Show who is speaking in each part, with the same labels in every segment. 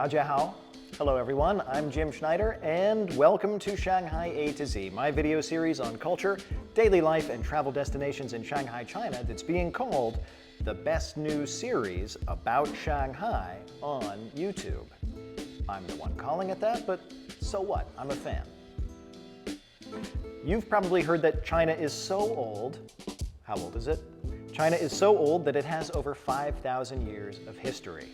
Speaker 1: 大家好. Hello everyone, I'm Jim Schneider and welcome to Shanghai A-Z, my video series on culture, daily life, and travel destinations in Shanghai, China that's being called the best new series about Shanghai on YouTube. I'm the one calling it that, but so what? I'm a fan. You've probably heard that China is so old. How old is it? China is so old that it has over 5,000 years of history.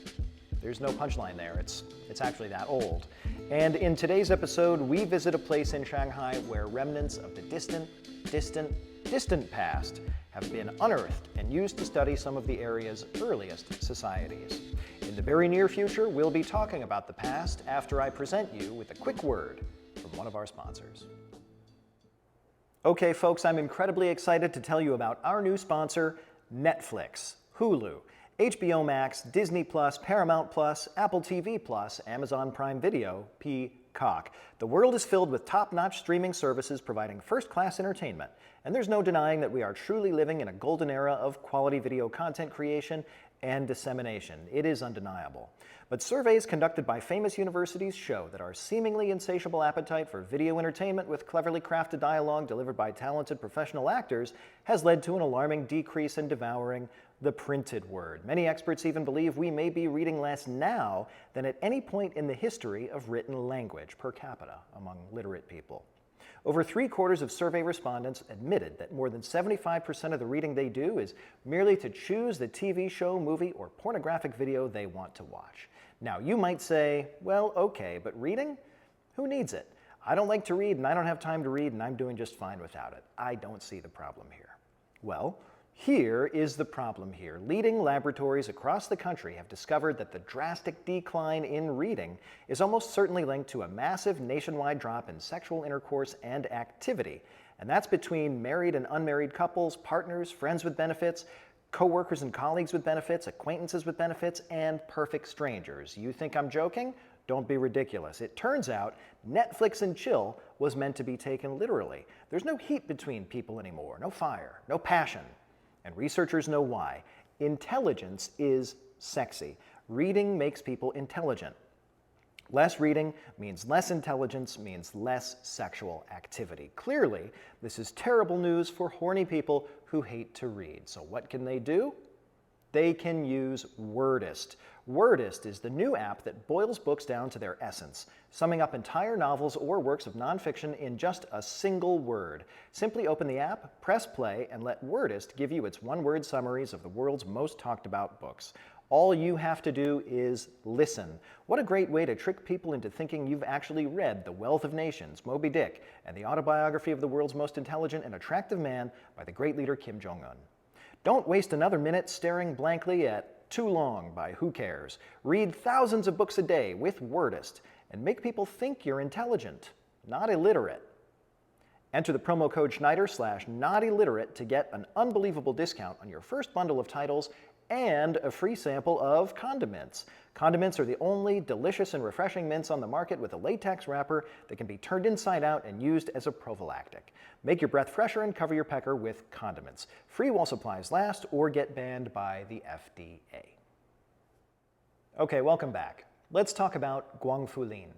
Speaker 1: There's no punchline there, it's actually that old. And in today's episode, we visit a place in Shanghai where remnants of the distant past have been unearthed and used to study some of the area's earliest societies. In the very near future, we'll be talking about the past after I present you with a quick word from one of our sponsors. Okay, folks, I'm incredibly excited to tell you about our new sponsor, Netflix, Hulu, HBO Max, Disney Plus, Paramount Plus, Apple TV Plus, Amazon Prime Video, Peacock. The world is filled with top-notch streaming services providing first-class entertainment, and there's no denying that we are truly living in a golden era of quality video content creation and dissemination. It is undeniable. But surveys conducted by famous universities show that our seemingly insatiable appetite for video entertainment with cleverly crafted dialogue delivered by talented professional actors has led to an alarming decrease in devouring the printed word. Many experts even believe we may be reading less now than at any point in the history of written language per capita among literate people. Over 3/4 of survey respondents admitted that more than 75% of the reading they do is merely to choose the TV show, movie, or pornographic video they want to watch. Now, you might say, well, okay, but reading? Who needs it? I don't like to read, and I don't have time to read, and I'm doing just fine without it. I don't see the problem here. Well, here is the problem here. Leading laboratories across the country have discovered that the drastic decline in reading is almost certainly linked to a massive nationwide drop in sexual intercourse and activity. And that's between married and unmarried couples, partners, friends with benefits, co-workers and colleagues with benefits, acquaintances with benefits, and perfect strangers. You think I'm joking? Don't be ridiculous. It turns out Netflix and chill was meant to be taken literally. There's no heat between people anymore, no fire, no passion. And researchers know why. Intelligence is sexy. Reading makes people intelligent. Less reading means less intelligence, means less sexual activity. Clearly, this is terrible news for horny people who hate to read. So what can they do? They can use Wordist. Wordist is the new app that boils books down to their essence, summing up entire novels or works of nonfiction in just a single word. Simply open the app, press play, and let Wordist give you its one-word summaries of the world's most talked about books. All you have to do is listen. What a great way to trick people into thinking you've actually read The Wealth of Nations, Moby Dick, and the autobiography of the world's most intelligent and attractive man by the great leader Kim Jong-un. Don't waste another minute staring blankly at Too Long by Who Cares. Read thousands of books a day with Wordist and make people think you're intelligent, not illiterate. Enter the promo code Schneider/NotIlliterate to get an unbelievable discount on your first bundle of titles and a free sample of condiments. Condiments are the only delicious and refreshing mints on the market with a latex wrapper that can be turned inside out and used as a prophylactic. Make your breath fresher and cover your pecker with condiments. Free while supplies last or get banned by the FDA. Okay, welcome back. Let's talk about Guangfulin.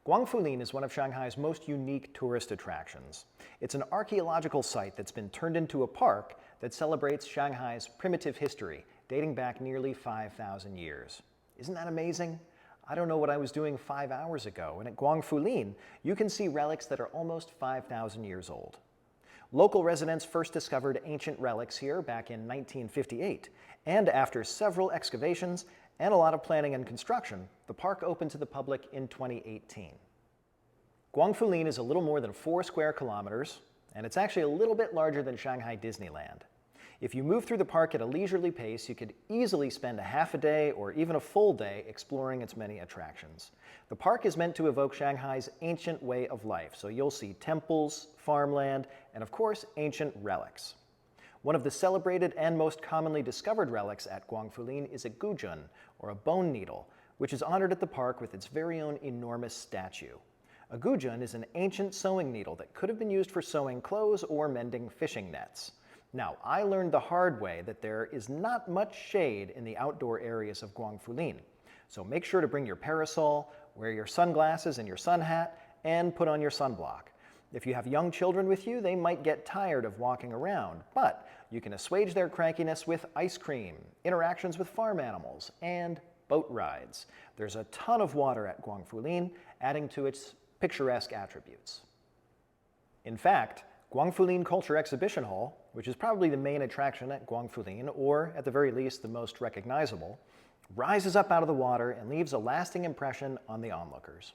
Speaker 1: Guangfulin is one of Shanghai's most unique tourist attractions. It's an archaeological site that's been turned into a park that celebrates Shanghai's primitive history, dating back nearly 5,000 years. Isn't that amazing? I don't know what I was doing 5 hours ago, and at Guangfulin, you can see relics that are almost 5,000 years old. Local residents first discovered ancient relics here back in 1958, and after several excavations and a lot of planning and construction, the park opened to the public in 2018. Guangfulin is a little more than 4 square kilometers, and it's actually a little bit larger than Shanghai Disneyland. If you move through the park at a leisurely pace, you could easily spend a half a day or even a full day exploring its many attractions. The park is meant to evoke Shanghai's ancient way of life, so you'll see temples, farmland, and of course, ancient relics. One of the celebrated and most commonly discovered relics at Guangfulin is a guzhun, or a bone needle, which is honored at the park with its very own enormous statue. A guzhun is an ancient sewing needle that could have been used for sewing clothes or mending fishing nets. Now, I learned the hard way that there is not much shade in the outdoor areas of Guangfulin. So make sure to bring your parasol, wear your sunglasses and your sun hat, and put on your sunblock. If you have young children with you, they might get tired of walking around, but you can assuage their crankiness with ice cream, interactions with farm animals, and boat rides. There's a ton of water at Guangfulin, adding to its picturesque attributes. In fact, Guangfulin Culture Exhibition Hall, which is probably the main attraction at Guangfulin, or at the very least the most recognizable, rises up out of the water and leaves a lasting impression on the onlookers.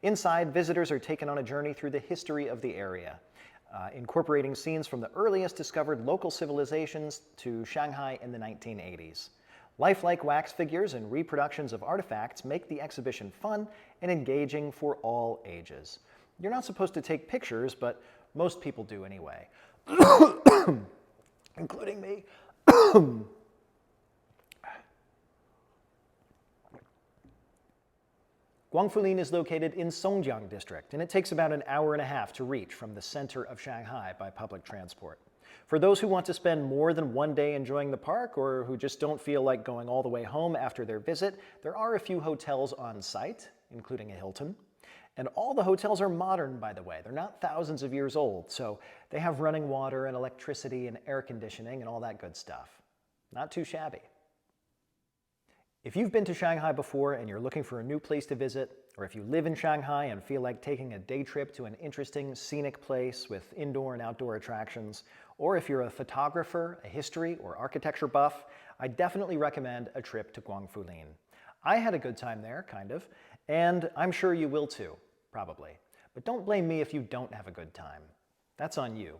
Speaker 1: Inside, visitors are taken on a journey through the history of the area, incorporating scenes from the earliest discovered local civilizations to Shanghai in the 1980s. Lifelike wax figures and reproductions of artifacts make the exhibition fun and engaging for all ages. You're not supposed to take pictures, but most people do anyway, including me. Guangfulin is located in Songjiang district, and it takes about an hour and a half to reach from the center of Shanghai by public transport. For those who want to spend more than one day enjoying the park or who just don't feel like going all the way home after their visit, there are a few hotels on site, including a Hilton. And all the hotels are modern, by the way. They're not thousands of years old, so they have running water and electricity and air conditioning and all that good stuff. Not too shabby. If you've been to Shanghai before and you're looking for a new place to visit, or if you live in Shanghai and feel like taking a day trip to an interesting scenic place with indoor and outdoor attractions, or if you're a photographer, a history or architecture buff, I definitely recommend a trip to Guangfulin. I had a good time there, kind of, and I'm sure you will too, probably. But don't blame me if you don't have a good time. That's on you.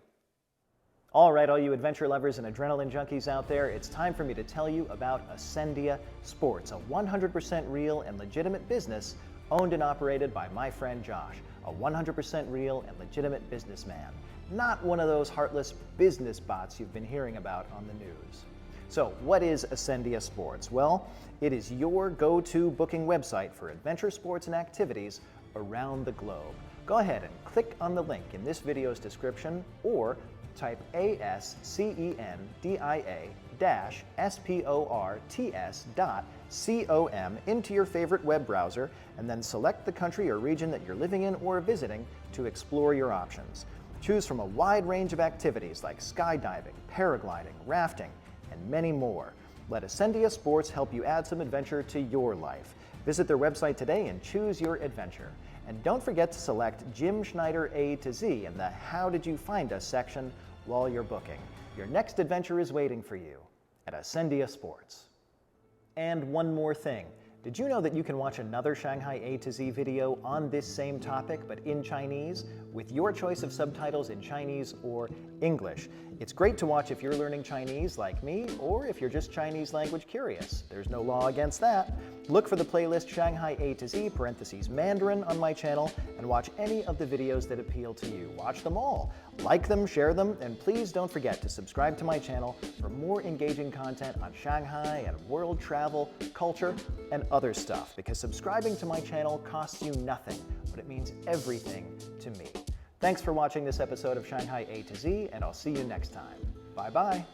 Speaker 1: All right, all you adventure lovers and adrenaline junkies out there, it's time for me to tell you about Ascendia Sports, a 100% real and legitimate business owned and operated by my friend Josh, a 100% real and legitimate businessman, not one of those heartless business bots you've been hearing about on the news. So what is Ascendia Sports? Well, it is your go-to booking website for adventure sports and activities around the globe. Go ahead and click on the link in this video's description or type ascendia-sports.com into your favorite web browser and then select the country or region that you're living in or visiting to explore your options. Choose from a wide range of activities like skydiving, paragliding, rafting, and many more. Let Ascendia Sports help you add some adventure to your life. Visit their website today and choose your adventure. And don't forget to select Jim Schneider A-Z in the How Did You Find Us section while you're booking. Your next adventure is waiting for you at Ascendia Sports. And one more thing. Did you know that you can watch another Shanghai A-Z video on this same topic, but in Chinese, with your choice of subtitles in Chinese or English? It's great to watch if you're learning Chinese like me, or if you're just Chinese language curious. There's no law against that. Look for the playlist Shanghai A-Z (Mandarin) on my channel and watch any of the videos that appeal to you. Watch them all. Like them, share them, and please don't forget to subscribe to my channel for more engaging content on Shanghai and world travel, culture, and other stuff, because subscribing to my channel costs you nothing, but it means everything to me. Thanks for watching this episode of Shanghai A-Z, and I'll see you next time. Bye-bye.